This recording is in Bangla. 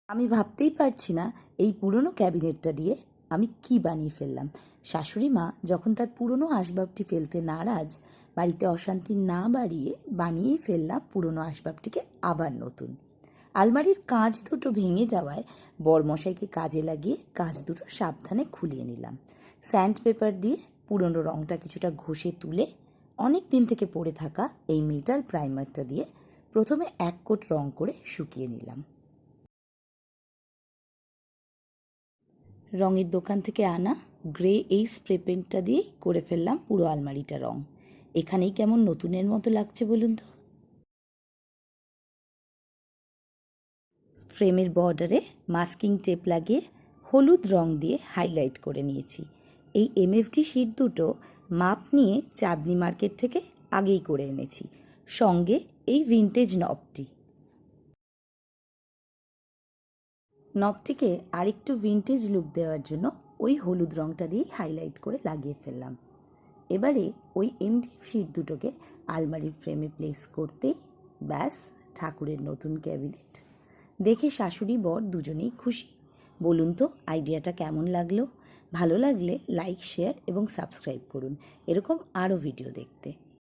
আমি ভাবতেই পারছি না এই পুরনো ক্যাবিনেটটা দিয়ে আমি কি বানিয়ে ফেললাম। শাশুড়ি মা যখন তার পুরনো আসবাবটি ফেলতে নারাজ, বাড়িতে অশান্তি না বাড়িয়ে বানিয়েই ফেললাম পুরনো আসবাবটিকে আবার নতুন। আলমারির কাঁচ দুটো ভেঙে যাওয়ায় বরমশাইকে কাজে লাগিয়ে কাঁচ দুটো সাবধানে খুলিয়ে নিলাম। স্যান্ড পেপার দিয়ে পুরনো রঙটা কিছুটা ঘষে তুলে অনেক দিন থেকে পড়ে থাকা এই মেটাল প্রাইমারটা দিয়ে প্রথমে এক কোট রং করে শুকিয়ে নিলাম। রঙের দোকান থেকে আনা গ্রে এই স্প্রে পেন্টটা দিয়েই করে ফেললাম পুরো আলমারিটা রং। এখানেই কেমন নতুনের মতো লাগছে বলুন তো। ফ্রেমের বর্ডারে মাস্কিং টেপ লাগিয়ে হলুদ রং দিয়ে হাইলাইট করে নিয়েছি। এই এমএফডি শিট দুটো মাপ নিয়ে চাঁদনি মার্কেট থেকে আগেই করে এনেছি, সঙ্গে এই ভিন্টেজ নবটিকে আরেকটু ভিন্টেজ লুক দেওয়ার জন্য ওই হলুদ রঙটা দিয়েই হাইলাইট করে লাগিয়ে ফেললাম। এবারে ওই এমডিএফ শিট দুটোকে আলমারির ফ্রেমে প্লেস করতেই ব্যাস ঠাকুরের নতুন ক্যাবিনেট। দেখে শাশুড়ি বর দুজনেই খুশি। বলুন তো আইডিয়াটা কেমন লাগলো? ভালো লাগলে লাইক, শেয়ার এবং সাবস্ক্রাইব করুন এরকম আরও ভিডিও দেখতে।